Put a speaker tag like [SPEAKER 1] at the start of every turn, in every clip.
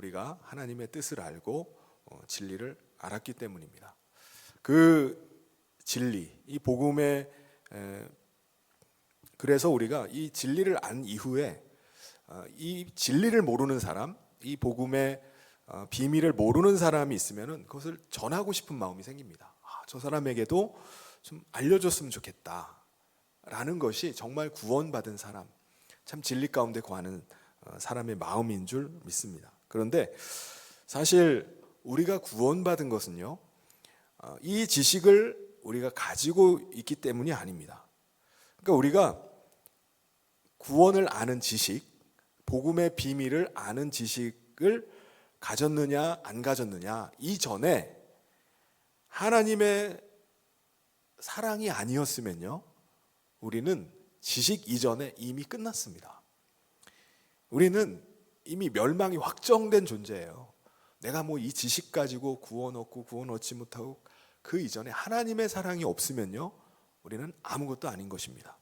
[SPEAKER 1] 우리가 하나님의 뜻을 알고 진리를 알았기 때문입니다. 그 진리, 이 복음의 그래서 우리가 이 진리를 안 이후에 이 진리를 모르는 사람, 이 복음의 비밀을 모르는 사람이 있으면은 그것을 전하고 싶은 마음이 생깁니다. 저 사람에게도 좀 알려줬으면 좋겠다라는 것이 정말 구원받은 사람, 참 진리 가운데 거하는 사람의 마음인 줄 믿습니다. 그런데 사실 우리가 구원받은 것은요, 이 지식을 우리가 가지고 있기 때문이 아닙니다. 그러니까 우리가 구원을 아는 지식, 복음의 비밀을 아는 지식을 가졌느냐 안 가졌느냐 이전에 하나님의 사랑이 아니었으면요, 우리는 지식 이전에 이미 끝났습니다. 우리는 이미 멸망이 확정된 존재예요. 내가 뭐 이 지식 가지고 구원 얻고 구원 얻지 못하고 그 이전에 하나님의 사랑이 없으면요, 우리는 아무것도 아닌 것입니다.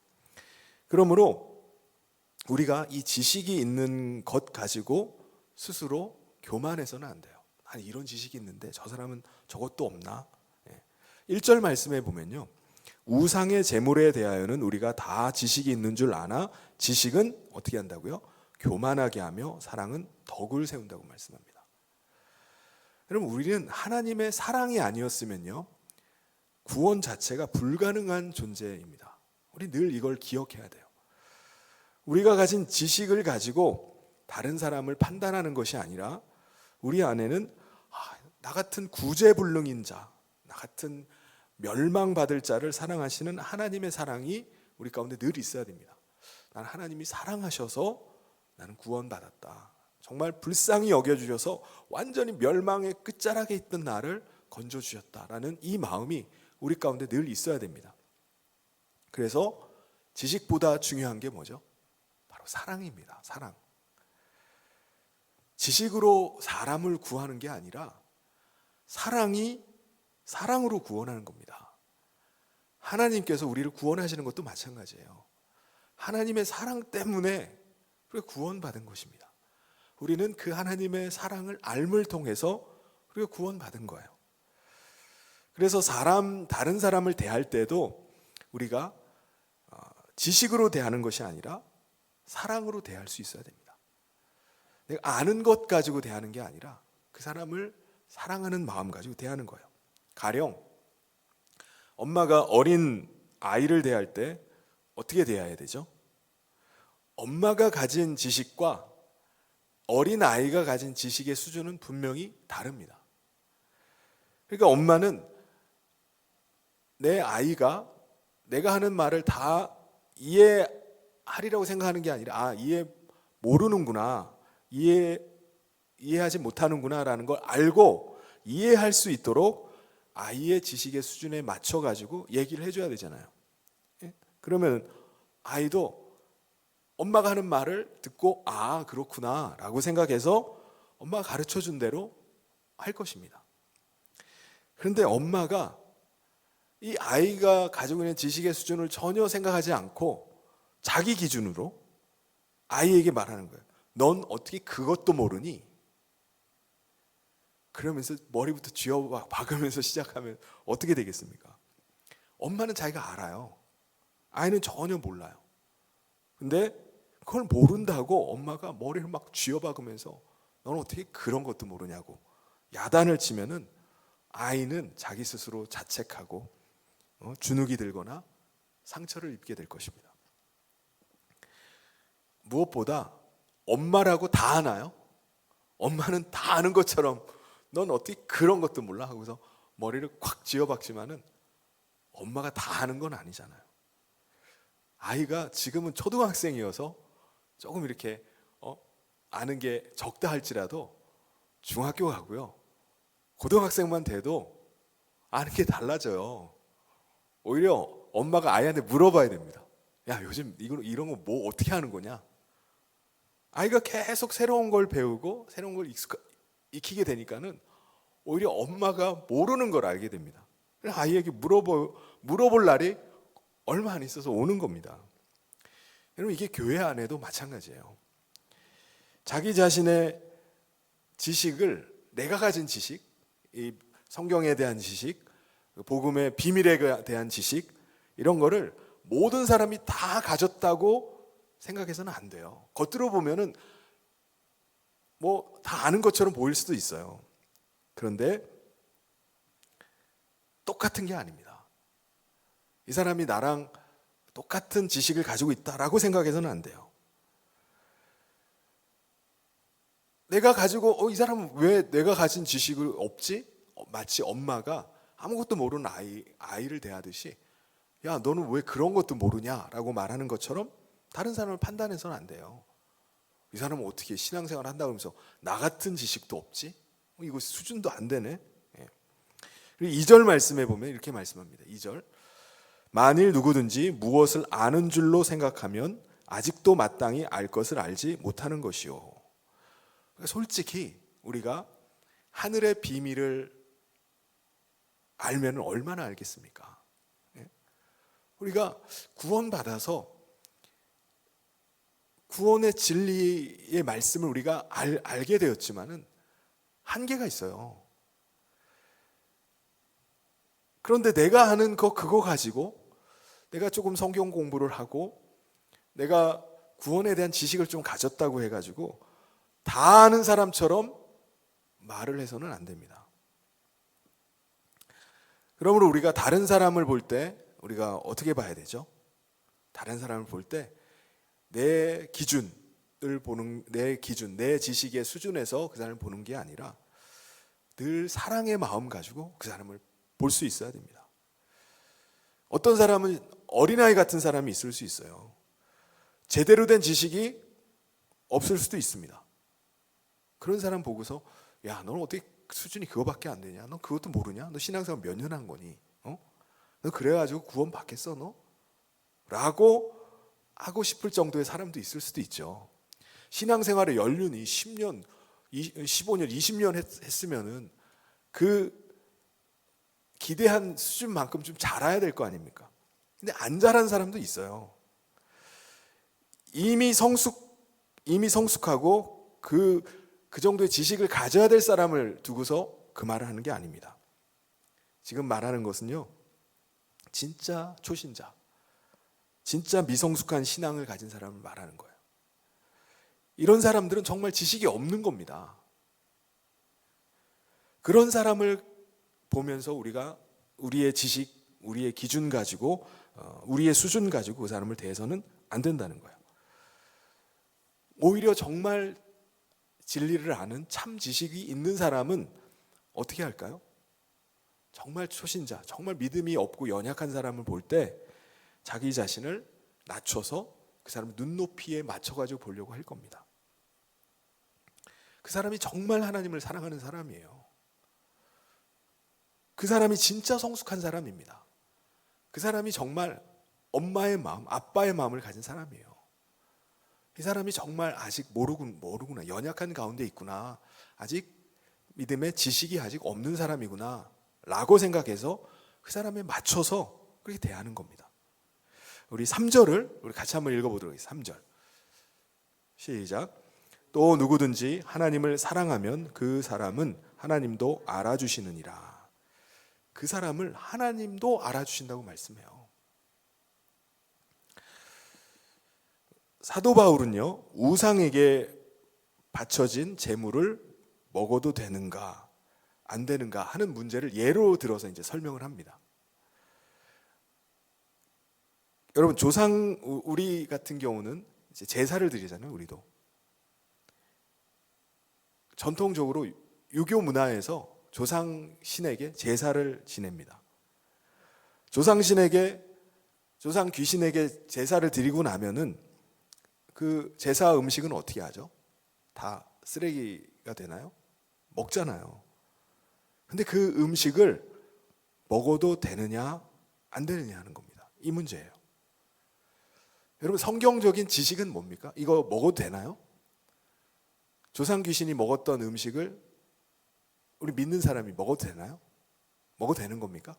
[SPEAKER 1] 그러므로 우리가 이 지식이 있는 것 가지고 스스로 교만해서는 안 돼요. 아니, 이런 지식이 있는데 저 사람은 저것도 없나? 1절 말씀에 보면요, 우상의 제물에 대하여는 우리가 다 지식이 있는 줄 아나 지식은 어떻게 한다고요? 교만하게 하며 사랑은 덕을 세운다고 말씀합니다. 여러분, 우리는 하나님의 사랑이 아니었으면요, 구원 자체가 불가능한 존재입니다. 우리 늘 이걸 기억해야 돼요. 우리가 가진 지식을 가지고 다른 사람을 판단하는 것이 아니라 우리 안에는 나 같은 구제불능인 자, 나 같은 멸망받을 자를 사랑하시는 하나님의 사랑이 우리 가운데 늘 있어야 됩니다. 나는 하나님이 사랑하셔서 나는 구원받았다. 정말 불쌍히 여겨주셔서 완전히 멸망의 끝자락에 있던 나를 건져주셨다라는 이 마음이 우리 가운데 늘 있어야 됩니다. 그래서 지식보다 중요한 게 뭐죠? 바로 사랑입니다. 사랑. 지식으로 사람을 구하는 게 아니라 사랑이 사랑으로 구원하는 겁니다. 하나님께서 우리를 구원하시는 것도 마찬가지예요. 하나님의 사랑 때문에 우리가 구원받은 것입니다. 우리는 그 하나님의 사랑을 알물 통해서 우리가 구원받은 거예요. 그래서 다른 사람을 대할 때도 우리가 지식으로 대하는 것이 아니라 사랑으로 대할 수 있어야 됩니다. 내가 아는 것 가지고 대하는 게 아니라 그 사람을 사랑하는 마음 가지고 대하는 거예요. 가령 엄마가 어린 아이를 대할 때 어떻게 대해야 되죠? 엄마가 가진 지식과 어린 아이가 가진 지식의 수준은 분명히 다릅니다. 그러니까 엄마는 내 아이가 내가 하는 말을 다 이해하리라고 생각하는 게 아니라 이해 모르는구나, 이해하지 못하는구나 라는 걸 알고 이해할 수 있도록 아이의 지식의 수준에 맞춰 가지고 얘기를 해줘야 되잖아요. 그러면 아이도 엄마가 하는 말을 듣고 그렇구나 라고 생각해서 엄마가 가르쳐 준 대로 할 것입니다. 그런데 엄마가 이 아이가 가지고 있는 지식의 수준을 전혀 생각하지 않고 자기 기준으로 아이에게 말하는 거예요. 넌 어떻게 그것도 모르니? 그러면서 머리부터 쥐어 박으면서 시작하면 어떻게 되겠습니까? 엄마는 자기가 알아요. 아이는 전혀 몰라요. 근데 그걸 모른다고 엄마가 머리를 막 쥐어박으면서 너는 어떻게 그런 것도 모르냐고 야단을 치면은 아이는 자기 스스로 자책하고 주눅이 들거나 상처를 입게 될 것입니다. 무엇보다 엄마라고 다 아나요? 엄마는 다 아는 것처럼 넌 어떻게 그런 것도 몰라? 하고서 머리를 콱 쥐어박지만은 엄마가 다 아는 건 아니잖아요. 아이가 지금은 초등학생이어서 조금 이렇게 아는 게 적다 할지라도 중학교 가고요, 고등학생만 돼도 아는 게 달라져요. 오히려 엄마가 아이한테 물어봐야 됩니다. 야, 요즘 이런 거 뭐 어떻게 하는 거냐? 아이가 계속 새로운 걸 배우고 새로운 걸 익히게 되니까는 오히려 엄마가 모르는 걸 알게 됩니다. 아이에게 물어볼 날이 얼마 안 있어서 오는 겁니다. 여러분, 이게 교회 안에도 마찬가지예요. 자기 자신의 지식을, 내가 가진 지식, 이 성경에 대한 지식, 복음의 비밀에 대한 지식, 이런 거를 모든 사람이 다 가졌다고 생각해서는 안 돼요. 겉으로 보면은 뭐 다 아는 것처럼 보일 수도 있어요. 그런데 똑같은 게 아닙니다. 이 사람이 나랑 똑같은 지식을 가지고 있다라고 생각해서는 안 돼요. 내가 가지고 이 사람은 왜 내가 가진 지식을 없지? 마치 엄마가 아무것도 모르는 아이를 대하듯이, 야, 너는 왜 그런 것도 모르냐라고 말하는 것처럼 다른 사람을 판단해서는 안 돼요. 이 사람은 어떻게 신앙생활 한다고 하면서 나 같은 지식도 없지? 이거 수준도 안 되네. 예. 그리고 2절 말씀에 보면 이렇게 말씀합니다. 2절, 만일 누구든지 무엇을 아는 줄로 생각하면 아직도 마땅히 알 것을 알지 못하는 것이요. 그러니까 솔직히 우리가 하늘의 비밀을 알면 얼마나 알겠습니까? 예? 우리가 구원받아서 구원의 진리의 말씀을 우리가 알게 되었지만은 한계가 있어요. 그런데 내가 아는 그거 가지고 내가 조금 성경 공부를 하고 내가 구원에 대한 지식을 좀 가졌다고 해가지고 다 아는 사람처럼 말을 해서는 안 됩니다. 그러므로 우리가 다른 사람을 볼 때 우리가 어떻게 봐야 되죠? 다른 사람을 볼 때 내 기준을 보는, 내 지식의 수준에서 그 사람을 보는 게 아니라 늘 사랑의 마음 가지고 그 사람을 볼 수 있어야 됩니다. 어떤 사람은 어린아이 같은 사람이 있을 수 있어요. 제대로 된 지식이 없을 수도 있습니다. 그런 사람 보고서, 야, 너는 어떻게 수준이 그거밖에 안 되냐? 너 그것도 모르냐? 너 신앙생활 몇 년 한 거니? 너 그래가지고 구원 받겠어 너? 라고 하고 싶을 정도의 사람도 있을 수도 있죠. 신앙생활의 연륜이 10년, 15년, 20년 했으면은 그 기대한 수준만큼 좀 잘해야 될 거 아닙니까? 근데 안 잘한 사람도 있어요. 이미 성숙하고 그 정도의 지식을 가져야 될 사람을 두고서 그 말을 하는 게 아닙니다. 지금 말하는 것은요, 진짜 초신자, 진짜 미성숙한 신앙을 가진 사람을 말하는 거예요. 이런 사람들은 정말 지식이 없는 겁니다. 그런 사람을 보면서 우리가 우리의 지식, 우리의 기준 가지고, 우리의 수준 가지고 그 사람을 대해서는 안 된다는 거예요. 오히려 정말 진리를 아는 참 지식이 있는 사람은 어떻게 할까요? 정말 초신자, 정말 믿음이 없고 연약한 사람을 볼 때 자기 자신을 낮춰서 그 사람을 눈높이에 맞춰가지고 보려고 할 겁니다. 그 사람이 정말 하나님을 사랑하는 사람이에요. 그 사람이 진짜 성숙한 사람입니다. 그 사람이 정말 엄마의 마음, 아빠의 마음을 가진 사람이에요. 이 사람이 정말 아직 모르구나, 연약한 가운데 있구나, 아직 믿음의 지식이 아직 없는 사람이구나 라고 생각해서 그 사람에 맞춰서 그렇게 대하는 겁니다. 우리 3절을 우리 같이 한번 읽어보도록 하겠습니다. 3절 시작. 또 누구든지 하나님을 사랑하면 그 사람은 하나님도 알아주시느니라. 그 사람을 하나님도 알아주신다고 말씀해요. 사도 바울은요, 우상에게 바쳐진 제물을 먹어도 되는가 안 되는가 하는 문제를 예로 들어서 이제 설명을 합니다. 여러분, 우리 같은 경우는 이제 제사를 드리잖아요. 우리도 전통적으로 유교 문화에서 조상 신에게 제사를 지냅니다. 조상 귀신에게 제사를 드리고 나면은 그 제사 음식은 어떻게 하죠? 다 쓰레기가 되나요? 먹잖아요. 근데 그 음식을 먹어도 되느냐 안 되느냐 하는 겁니다. 이 문제예요. 여러분, 성경적인 지식은 뭡니까? 이거 먹어도 되나요? 조상 귀신이 먹었던 음식을 우리 믿는 사람이 먹어도 되나요? 먹어도 되는 겁니까?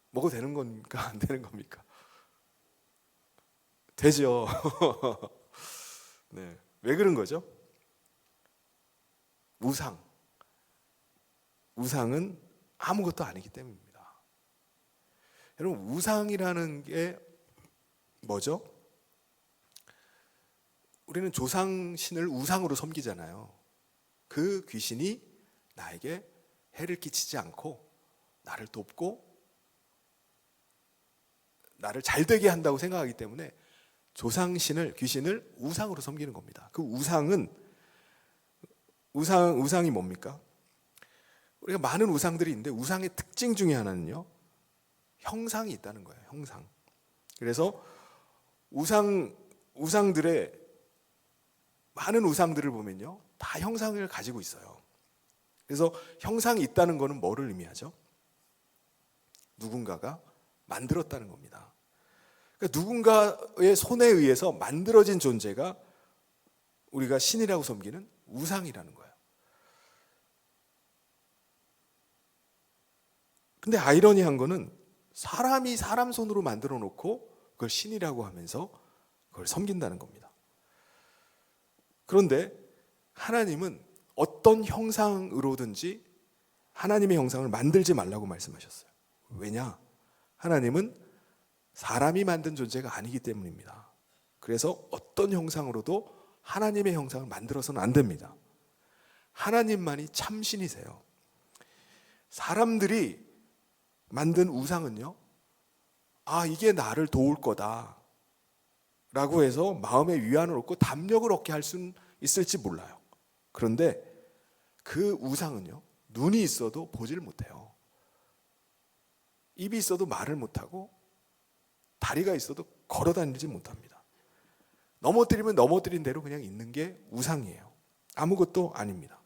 [SPEAKER 1] 먹어도 되는 겁니까? 안 되는 겁니까? 되죠. 네. 왜 그런 거죠? 우상은 아무것도 아니기 때문입니다. 여러분, 우상이라는 게 뭐죠? 우리는 조상신을 우상으로 섬기잖아요. 그 귀신이 나에게 해를 끼치지 않고 나를 돕고 나를 잘되게 한다고 생각하기 때문에 귀신을 우상으로 섬기는 겁니다. 그 우상이 뭡니까? 우리가 많은 우상들이 있는데 우상의 특징 중에 하나는요, 형상이 있다는 거예요. 형상. 그래서 우상들의 많은 우상들을 보면요, 다 형상을 가지고 있어요. 그래서 형상이 있다는 것은 뭐를 의미하죠? 누군가가 만들었다는 겁니다. 그러니까 누군가의 손에 의해서 만들어진 존재가 우리가 신이라고 섬기는 우상이라는 거예요. 근데 아이러니한 거는 사람이 사람 손으로 만들어 놓고 그걸 신이라고 하면서 그걸 섬긴다는 겁니다. 그런데 하나님은 어떤 형상으로든지 하나님의 형상을 만들지 말라고 말씀하셨어요. 왜냐? 하나님은 사람이 만든 존재가 아니기 때문입니다. 그래서 어떤 형상으로도 하나님의 형상을 만들어서는 안 됩니다. 하나님만이 참신이세요. 사람들이 만든 우상은요, 이게 나를 도울 거다 라고 해서 마음의 위안을 얻고 담력을 얻게 할 수는 있을지 몰라요. 그런데 그 우상은요, 눈이 있어도 보질 못해요. 입이 있어도 말을 못하고 다리가 있어도 걸어 다니지 못합니다. 넘어뜨리면 넘어뜨린 대로 그냥 있는 게 우상이에요. 아무것도 아닙니다.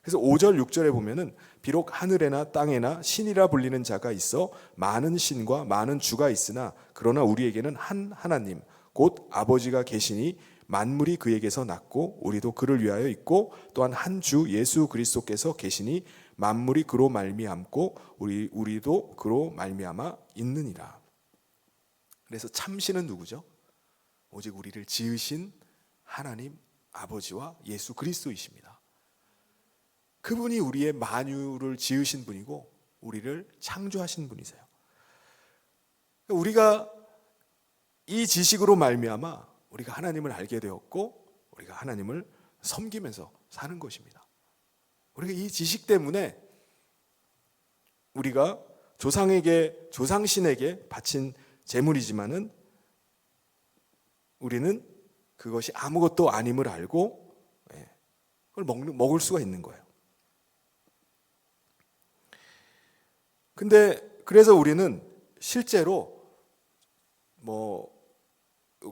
[SPEAKER 1] 그래서 5절, 6절에 보면은 비록 하늘에나 땅에나 신이라 불리는 자가 있어 많은 신과 많은 주가 있으나 그러나 우리에게는 한 하나님 곧 아버지가 계시니 만물이 그에게서 났고 우리도 그를 위하여 있고 또한 한 주 예수 그리스도께서 계시니 만물이 그로 말미암고 우리도 그로 말미암아 있느니라. 그래서 참신은 누구죠? 오직 우리를 지으신 하나님 아버지와 예수 그리스도이십니다. 그분이 우리의 만유를 지으신 분이고 우리를 창조하신 분이세요. 우리가 이 지식으로 말미암아 우리가 하나님을 알게 되었고 우리가 하나님을 섬기면서 사는 것입니다. 우리가 이 지식 때문에 우리가 조상신에게 바친 제물이지만은 우리는 그것이 아무것도 아님을 알고 그걸 먹을 수가 있는 거예요. 근데 그래서 우리는 실제로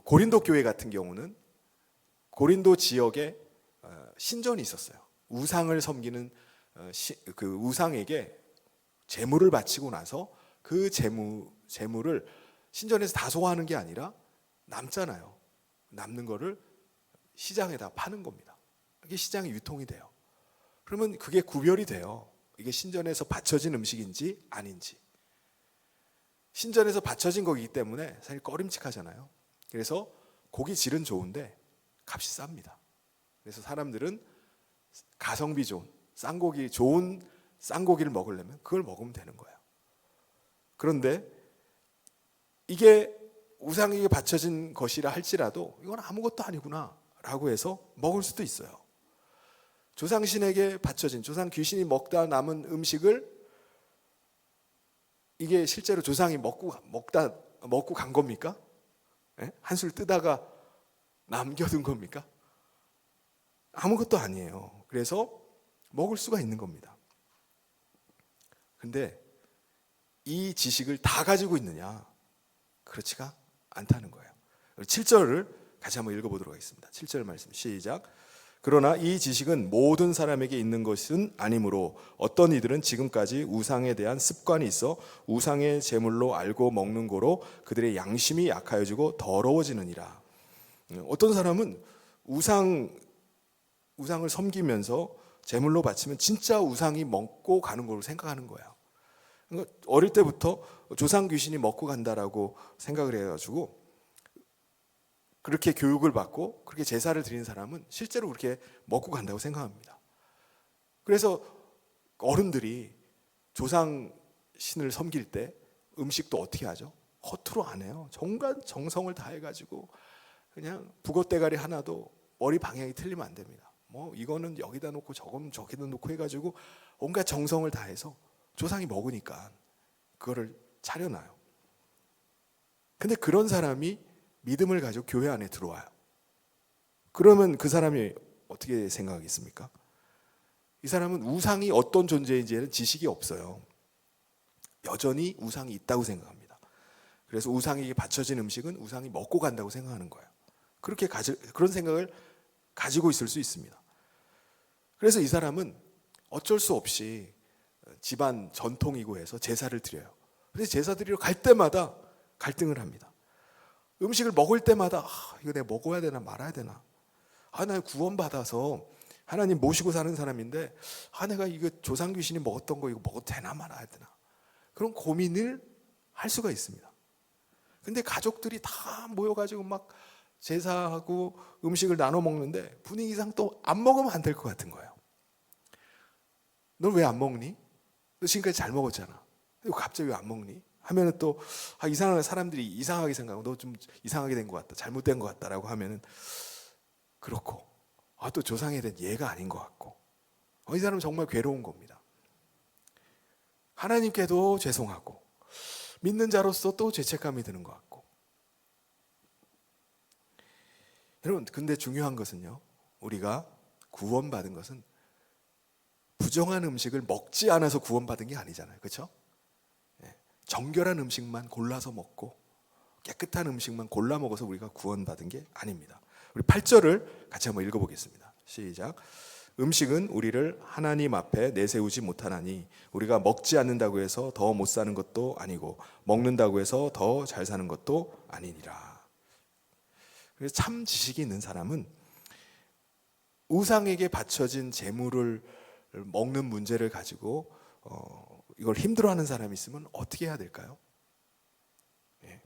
[SPEAKER 1] 고린도 교회 같은 경우는 고린도 지역에 신전이 있었어요. 우상을 섬기는 그 우상에게 제물을 바치고 나서 그 제물을 신전에서 다 소화하는 게 아니라 남잖아요. 남는 거를 시장에다 파는 겁니다. 이게 시장에 유통이 돼요. 그러면 그게 구별이 돼요. 이게 신전에서 바쳐진 음식인지 아닌지. 신전에서 바쳐진 거기 때문에 사실 꺼림칙하잖아요. 그래서 고기 질은 좋은데 값이 쌉니다. 그래서 사람들은 가성비 좋은 좋은 쌍고기를 먹으려면 그걸 먹으면 되는 거예요. 그런데 이게 우상에게 바쳐진 것이라 할지라도 이건 아무것도 아니구나 라고 해서 먹을 수도 있어요. 조상신에게 바쳐진 조상 귀신이 먹다 남은 음식을 이게 실제로 조상이 먹고 간 겁니까? 한술 뜨다가 남겨둔 겁니까? 아무것도 아니에요. 그래서 먹을 수가 있는 겁니다. 근데 이 지식을 다 가지고 있느냐? 그렇지가 않다는 거예요. 7절을 같이 한번 읽어보도록 하겠습니다. 7절 말씀 시작. 그러나 이 지식은 모든 사람에게 있는 것은 아니므로 어떤 이들은 지금까지 우상에 대한 습관이 있어 우상의 제물로 알고 먹는 거로 그들의 양심이 약하여지고 더러워지느니라. 어떤 사람은 우상을 섬기면서 제물로 바치면 진짜 우상이 먹고 가는 걸로 생각하는 거예요. 그러니까 어릴 때부터 조상 귀신이 먹고 간다라고 생각을 해가지고 그렇게 교육을 받고 그렇게 제사를 드리는 사람은 실제로 그렇게 먹고 간다고 생각합니다. 그래서 어른들이 조상 신을 섬길 때 음식도 어떻게 하죠? 허투루 안 해요. 정말 정성을 다해가지고 그냥 북엇대가리 하나도 머리 방향이 틀리면 안 됩니다. 뭐 이거는 여기다 놓고 저거는 저기다 놓고 해가지고 온갖 정성을 다해서 조상이 먹으니까 그거를 차려놔요. 근데 그런 사람이 믿음을 가지고 교회 안에 들어와요. 그러면 그 사람이 어떻게 생각하겠습니까? 이 사람은 우상이 어떤 존재인지에는 지식이 없어요. 여전히 우상이 있다고 생각합니다. 그래서 우상에게 바쳐진 음식은 우상이 먹고 간다고 생각하는 거예요. 그런 생각을 가지고 있을 수 있습니다. 그래서 이 사람은 어쩔 수 없이 집안 전통이고 해서 제사를 드려요. 근데 제사 드리러 갈 때마다 갈등을 합니다. 음식을 먹을 때마다 이거 내가 먹어야 되나 말아야 되나. 나 구원받아서 하나님 모시고 사는 사람인데 내가 이거 조상 귀신이 먹었던 거 이거 먹어도 되나 말아야 되나. 그런 고민을 할 수가 있습니다. 근데 가족들이 다 모여가지고 막 제사하고 음식을 나눠 먹는데 분위기상 또 안 먹으면 안 될 것 같은 거예요. 넌 왜 안 먹니? 너 지금까지 잘 먹었잖아. 갑자기 왜 안 먹니? 하면은 또 이상한 사람들이 이상하게 생각하고 너 좀 이상하게 된 것 같다, 잘못된 것 같다라고 하면은 그렇고 또 조상에 대한 예가 아닌 것 같고 이 사람은 정말 괴로운 겁니다. 하나님께도 죄송하고 믿는 자로서 또 죄책감이 드는 것 같고. 여러분, 근데 중요한 것은요, 우리가 구원받은 것은 부정한 음식을 먹지 않아서 구원받은 게 아니잖아요. 그렇죠? 정결한 음식만 골라서 먹고 깨끗한 음식만 골라 먹어서 우리가 구원받은 게 아닙니다. 우리 8절을 같이 한번 읽어보겠습니다. 시작. 음식은 우리를 하나님 앞에 내세우지 못하나니 우리가 먹지 않는다고 해서 더 못 사는 것도 아니고 먹는다고 해서 더 잘 사는 것도 아니니라. 그래서 참 지식이 있는 사람은 우상에게 바쳐진 재물을 먹는 문제를 가지고 이걸 힘들어하는 사람이 있으면 어떻게 해야 될까요?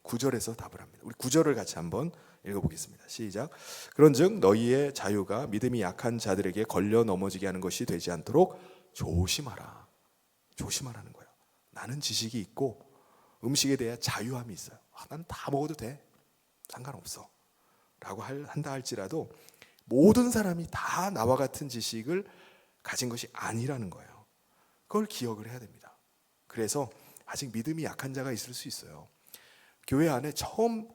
[SPEAKER 1] 9절에서 답을 합니다. 우리 9절을 같이 한번 읽어보겠습니다. 시작. 그런즉 너희의 자유가 믿음이 약한 자들에게 걸려 넘어지게 하는 것이 되지 않도록 조심하라. 조심하라는 거예요. 나는 지식이 있고 음식에 대해 자유함이 있어요. 난 다 먹어도 돼. 상관없어. 라고 한다 할지라도 모든 사람이 다 나와 같은 지식을 가진 것이 아니라는 거예요. 그걸 기억을 해야 됩니다. 그래서 아직 믿음이 약한 자가 있을 수 있어요. 교회 안에 처음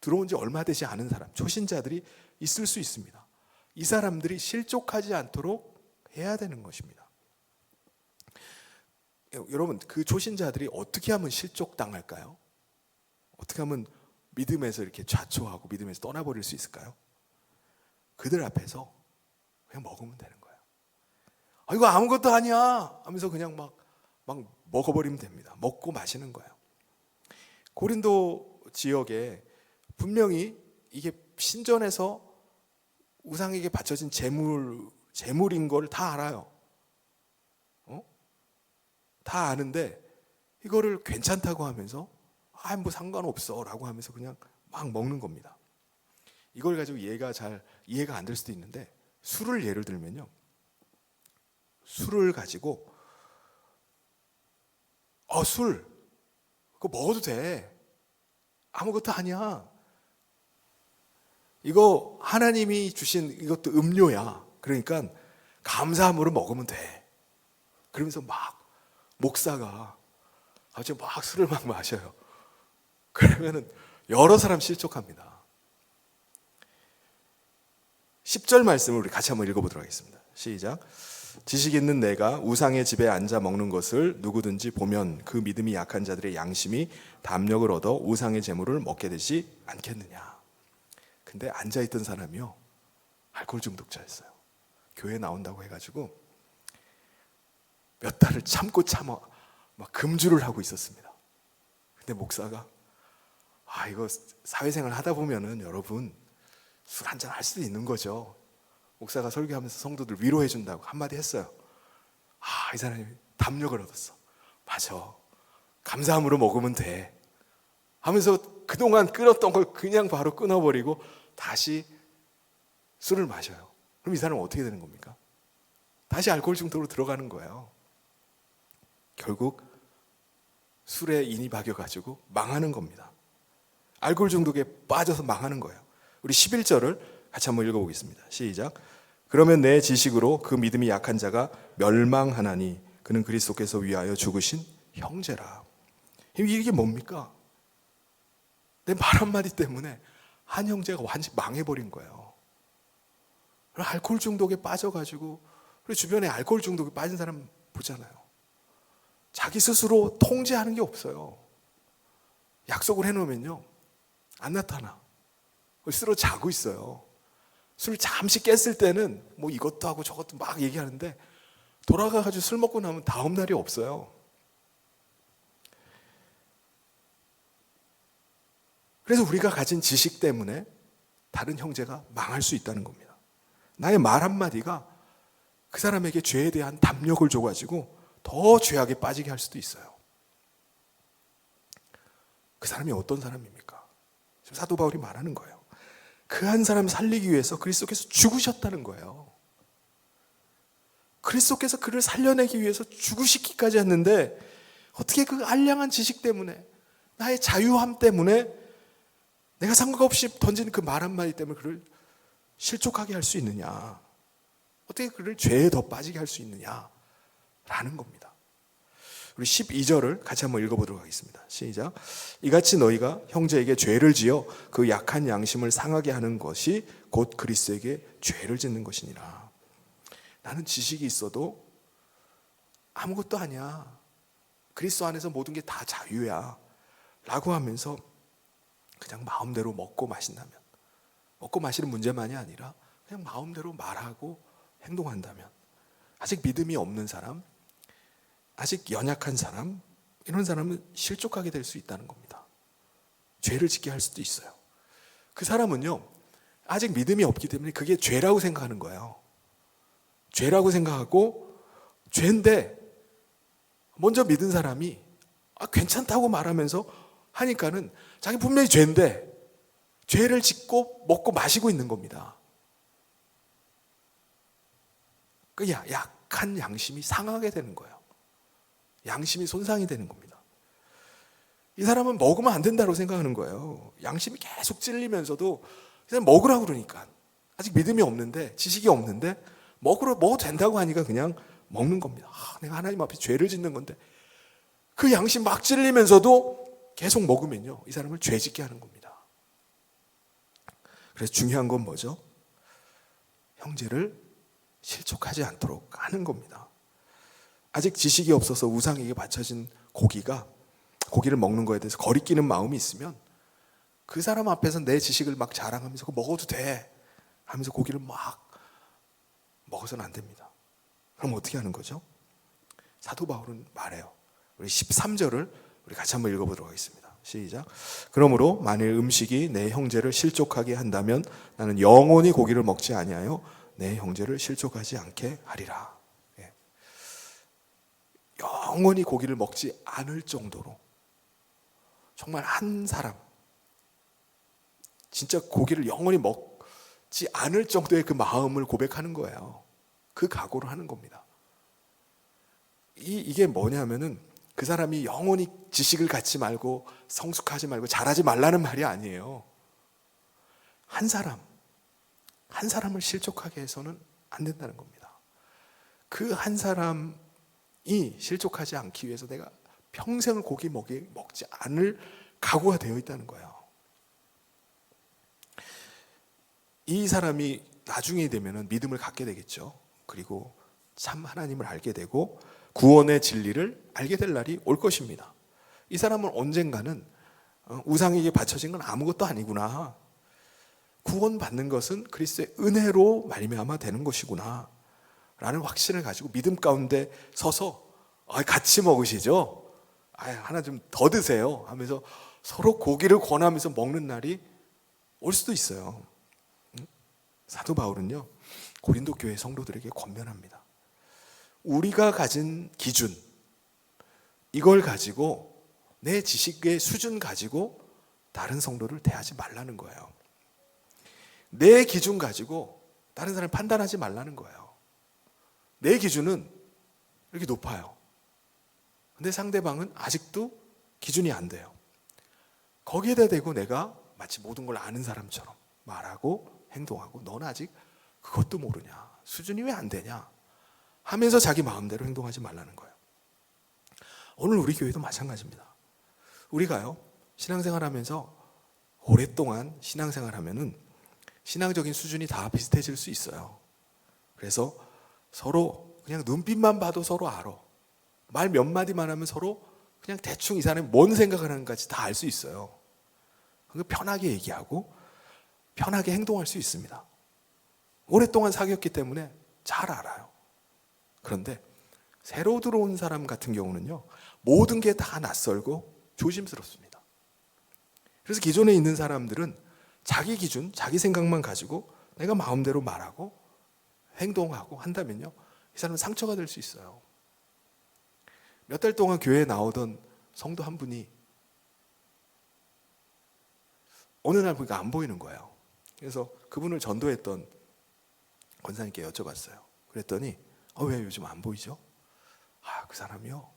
[SPEAKER 1] 들어온 지 얼마 되지 않은 사람, 초신자들이 있을 수 있습니다. 이 사람들이 실족하지 않도록 해야 되는 것입니다. 여러분, 그 초신자들이 어떻게 하면 실족당할까요? 어떻게 하면 믿음에서 이렇게 좌초하고 믿음에서 떠나버릴 수 있을까요? 그들 앞에서 그냥 먹으면 되는 거예요. 이거 아무것도 아니야 하면서 그냥 막 먹어버리면 됩니다. 먹고 마시는 거예요. 고린도 지역에 분명히 이게 신전에서 우상에게 바쳐진 재물인 걸 다 알아요. 다 아는데 이거를 괜찮다고 하면서 뭐 상관없어 라고 하면서 그냥 막 먹는 겁니다. 이걸 가지고 잘 이해가 안 될 수도 있는데 술을 예를 들면요, 술을 가지고 술 그거 먹어도 돼, 아무것도 아니야, 이거 하나님이 주신 이것도 음료야, 그러니까 감사함으로 먹으면 돼, 그러면서 막 목사가 아주 막 술을 막 마셔요. 그러면은 여러 사람 실족합니다. 10절 말씀을 우리 같이 한번 읽어보도록 하겠습니다. 시작. 지식 있는 내가 우상의 집에 앉아 먹는 것을 누구든지 보면 그 믿음이 약한 자들의 양심이 담력을 얻어 우상의 재물을 먹게 되지 않겠느냐. 근데 앉아있던 사람이요, 알코올 중독자였어요. 교회 나온다고 해가지고 몇 달을 참고 막 금주를 하고 있었습니다. 근데 목사가 이거 사회생활 하다 보면은 여러분 술 한잔 할 수도 있는 거죠. 목사가 설교하면서 성도들 위로해 준다고 한마디 했어요. 이 사람이 담력을 얻었어. 맞아, 감사함으로 먹으면 돼 하면서 그동안 끊었던 걸 그냥 바로 끊어버리고 다시 술을 마셔요. 그럼 이 사람은 어떻게 되는 겁니까? 다시 알코올 중독으로 들어가는 거예요. 결국 술에 인이 박여가지고 망하는 겁니다. 알코올 중독에 빠져서 망하는 거예요. 우리 11절을 같이 한번 읽어보겠습니다. 시작. 그러면 내 지식으로 그 믿음이 약한 자가 멸망하나니 그는 그리스도께서 위하여 죽으신 형제라. 이게 뭡니까? 내 말 한마디 때문에 한 형제가 완전히 망해버린 거예요. 알코올 중독에 빠져가지고, 우리 주변에 알코올 중독에 빠진 사람 보잖아요. 자기 스스로 통제하는 게 없어요. 약속을 해놓으면요, 안 나타나. 스스로 자고 있어요. 술 잠시 깼을 때는 뭐 이것도 하고 저것도 막 얘기하는데, 돌아가가지고 술 먹고 나면 다음 날이 없어요. 그래서 우리가 가진 지식 때문에 다른 형제가 망할 수 있다는 겁니다. 나의 말 한마디가 그 사람에게 죄에 대한 담력을 줘가지고 더 죄악에 빠지게 할 수도 있어요. 그 사람이 어떤 사람입니까? 지금 사도 바울이 말하는 거예요. 그 한 사람 살리기 위해서 그리스도께서 죽으셨다는 거예요. 그리스도께서 그를 살려내기 위해서 죽으시기까지 했는데, 어떻게 그 알량한 지식 때문에, 나의 자유함 때문에, 내가 상관없이 던지는 그 말 한마디 때문에 그를 실족하게 할 수 있느냐, 어떻게 그를 죄에 더 빠지게 할 수 있느냐 라는 겁니다. 우리 12절을 같이 한번 읽어보도록 하겠습니다. 시작. 이같이 너희가 형제에게 죄를 지어 그 약한 양심을 상하게 하는 것이 곧 그리스도에게 죄를 짓는 것이니라. 나는 지식이 있어도 아무것도 아니야, 그리스도 안에서 모든 게 다 자유야 라고 하면서 그냥 마음대로 먹고 마신다면, 먹고 마시는 문제만이 아니라 그냥 마음대로 말하고 행동한다면, 아직 믿음이 없는 사람, 아직 연약한 사람, 이런 사람은 실족하게 될 수 있다는 겁니다. 죄를 짓게 할 수도 있어요. 그 사람은요, 아직 믿음이 없기 때문에 그게 죄라고 생각하는 거예요. 죄라고 생각하고, 죄인데 먼저 믿은 사람이 괜찮다고 말하면서 하니까는 자기 분명히 죄인데 죄를 짓고 먹고 마시고 있는 겁니다. 그 약한 양심이 상하게 되는 거예요. 양심이 손상이 되는 겁니다. 이 사람은 먹으면 안 된다고 생각하는 거예요. 양심이 계속 찔리면서도 그냥 먹으라고 그러니까, 아직 믿음이 없는데, 지식이 없는데 먹어도 된다고 하니까 그냥 먹는 겁니다. 내가 하나님 앞에 죄를 짓는 건데, 그 양심 막 찔리면서도 계속 먹으면요, 이 사람을 죄 짓게 하는 겁니다. 그래서 중요한 건 뭐죠? 형제를 실족하지 않도록 하는 겁니다. 아직 지식이 없어서 우상에게 바쳐진 고기를 먹는 거에 대해서 거리끼는 마음이 있으면, 그 사람 앞에서 내 지식을 막 자랑하면서 그거 먹어도 돼 하면서 고기를 막 먹어서는 안 됩니다. 그럼 어떻게 하는 거죠? 사도 바울은 말해요. 우리 13절을 우리 같이 한번 읽어보도록 하겠습니다. 시작. 그러므로 만일 음식이 내 형제를 실족하게 한다면 나는 영원히 고기를 먹지 아니하여 내 형제를 실족하지 않게 하리라. 예. 영원히 고기를 먹지 않을 정도로, 정말 한 사람, 진짜 고기를 영원히 먹지 않을 정도의 그 마음을 고백하는 거예요. 그 각오를 하는 겁니다. 이게 뭐냐면은, 그 사람이 영원히 지식을 갖지 말고 성숙하지 말고 잘하지 말라는 말이 아니에요. 한 사람을 실족하게 해서는 안 된다는 겁니다. 그 한 사람이 실족하지 않기 위해서 내가 평생을 고기 먹지 않을 각오가 되어 있다는 거예요. 이 사람이 나중에 되면 믿음을 갖게 되겠죠. 그리고 참 하나님을 알게 되고 구원의 진리를 알게 될 날이 올 것입니다. 이 사람은 언젠가는 우상에게 바쳐진 건 아무것도 아니구나, 구원받는 것은 그리스도의 은혜로 말미암아 되는 것이구나 라는 확신을 가지고 믿음 가운데 서서 같이 먹으시죠, 하나 좀 더 드세요 하면서 서로 고기를 권하면서 먹는 날이 올 수도 있어요. 사도 바울은요, 고린도 교회 성도들에게 권면합니다. 우리가 가진 기준, 이걸 가지고, 내 지식의 수준 가지고 다른 성도를 대하지 말라는 거예요. 내 기준 가지고 다른 사람을 판단하지 말라는 거예요. 내 기준은 이렇게 높아요. 근데 상대방은 아직도 기준이 안 돼요. 거기에다 대고 내가 마치 모든 걸 아는 사람처럼 말하고 행동하고, 넌 아직 그것도 모르냐, 수준이 왜 안 되냐 하면서 자기 마음대로 행동하지 말라는 거예요. 오늘 우리 교회도 마찬가지입니다. 우리가요, 신앙생활하면서 오랫동안 신앙생활하면은 신앙적인 수준이 다 비슷해질 수 있어요. 그래서 서로 그냥 눈빛만 봐도 서로 알아. 말 몇 마디만 하면 서로 그냥 대충 이 사람이 뭔 생각을 하는지 다 알 수 있어요. 편하게 얘기하고 편하게 행동할 수 있습니다. 오랫동안 사귀었기 때문에 잘 알아요. 그런데 새로 들어온 사람 같은 경우는요, 모든 게 다 낯설고 조심스럽습니다. 그래서 기존에 있는 사람들은 자기 기준, 자기 생각만 가지고 내가 마음대로 말하고 행동하고 한다면요, 이 사람은 상처가 될 수 있어요. 몇 달 동안 교회에 나오던 성도 한 분이 어느 날 보니까 안 보이는 거예요. 그래서 그분을 전도했던 권사님께 여쭤봤어요. 그랬더니 왜 요즘 안 보이죠? 그 사람이요,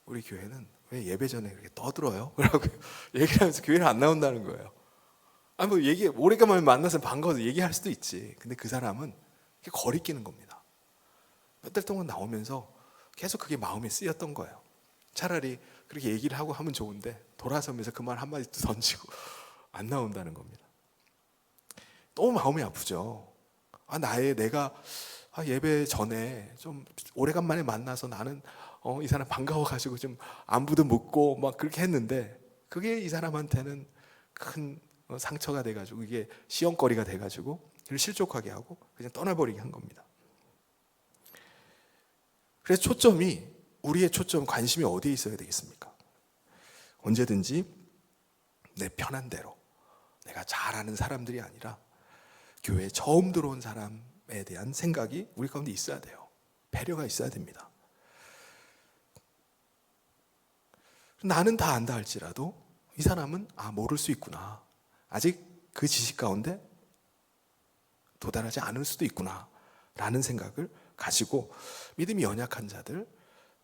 [SPEAKER 1] 우리 교회는 왜 예배 전에 그렇게 떠들어요? 라고 얘기를 하면서 교회를 안 나온다는 거예요. 오래간만에 만나서 반가워서 얘기할 수도 있지. 근데 그 사람은 거리끼는 겁니다. 몇 달 동안 나오면서 계속 그게 마음에 쓰였던 거예요. 차라리 그렇게 얘기를 하고 하면 좋은데 돌아서면서 그 말 한마디 또 던지고 안 나온다는 겁니다. 너무 마음이 아프죠. 내가 예배 전에 좀 오래간만에 만나서 나는 이 사람 반가워가지고 좀 안부도 묻고 막 그렇게 했는데, 그게 이 사람한테는 큰 상처가 돼가지고 이게 시험거리가 돼가지고 그를 실족하게 하고 그냥 떠나버리게 한 겁니다. 그래서 우리의 초점, 관심이 어디에 있어야 되겠습니까? 언제든지 내 편한 대로, 내가 잘 아는 사람들이 아니라 교회에 처음 들어온 사람에 대한 생각이 우리 가운데 있어야 돼요. 배려가 있어야 됩니다. 나는 다 안다 할지라도 이 사람은 모를 수 있구나, 아직 그 지식 가운데 도달하지 않을 수도 있구나 라는 생각을 가지고 믿음이 연약한 자들,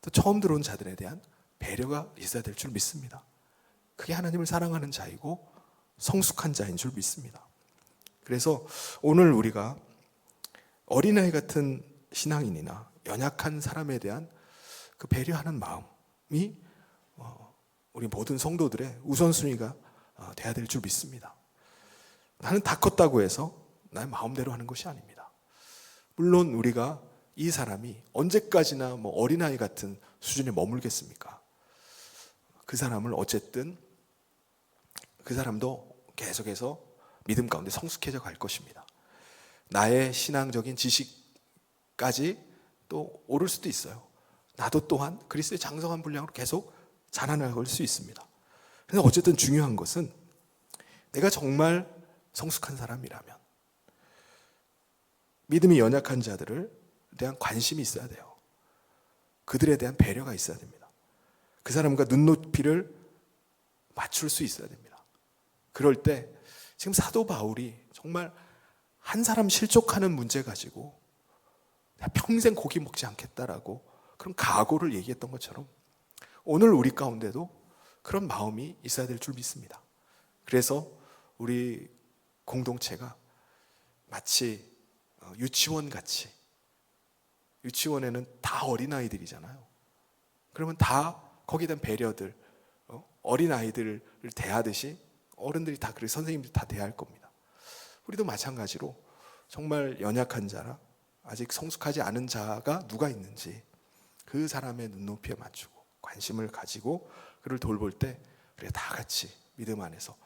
[SPEAKER 1] 또 처음 들어온 자들에 대한 배려가 있어야 될 줄 믿습니다. 그게 하나님을 사랑하는 자이고 성숙한 자인 줄 믿습니다. 그래서 오늘 우리가 어린아이 같은 신앙인이나 연약한 사람에 대한 그 배려하는 마음이 우리 모든 성도들의 우선순위가 돼야 될 줄 믿습니다. 나는 다 컸다고 해서 나의 마음대로 하는 것이 아닙니다. 물론 우리가 이 사람이 언제까지나 어린아이 같은 수준에 머물겠습니까? 그 사람을 어쨌든 그 사람도 계속해서 믿음 가운데 성숙해져 갈 것입니다. 나의 신앙적인 지식까지 또 오를 수도 있어요. 나도 또한 그리스도의 장성한 분량으로 계속 자라나갈 수 있습니다. 그래서 어쨌든 중요한 것은 내가 정말 성숙한 사람이라면 믿음이 연약한 자들을 대한 관심이 있어야 돼요. 그들에 대한 배려가 있어야 됩니다. 그 사람과 눈높이를 맞출 수 있어야 됩니다. 그럴 때 지금 사도 바울이 정말 한 사람 실족하는 문제 가지고 내가 평생 고기 먹지 않겠다라고 그런 각오를 얘기했던 것처럼 오늘 우리 가운데도 그런 마음이 있어야 될 줄 믿습니다. 그래서 우리 공동체가 마치 유치원 같이, 유치원에는 다 어린아이들이잖아요. 그러면 다 거기에 대한 배려들, 어린아이들을 대하듯이 어른들이 다, 그리고 선생님들이 다 대할 겁니다. 우리도 마찬가지로 정말 연약한 자라 아직 성숙하지 않은 자가 누가 있는지 그 사람의 눈높이에 맞추고 관심을 가지고 그를 돌볼 때 우리가 다 같이 믿음 안에서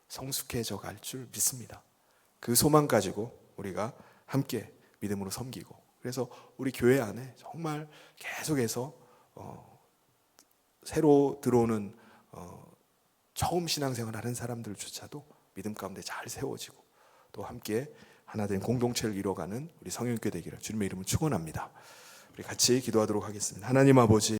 [SPEAKER 1] 성숙해져 갈 줄 믿습니다. 그 소망 가지고 우리가 함께 믿음으로 섬기고, 그래서 우리 교회 안에 정말 계속해서 새로 들어오는 처음 신앙생활 하는 사람들조차도 믿음 가운데 잘 세워지고 또 함께 하나된 공동체를 이뤄가는 우리 성령교회 되기를 주님의 이름으로 축원합니다. 우리 같이 기도하도록 하겠습니다. 하나님 아버지,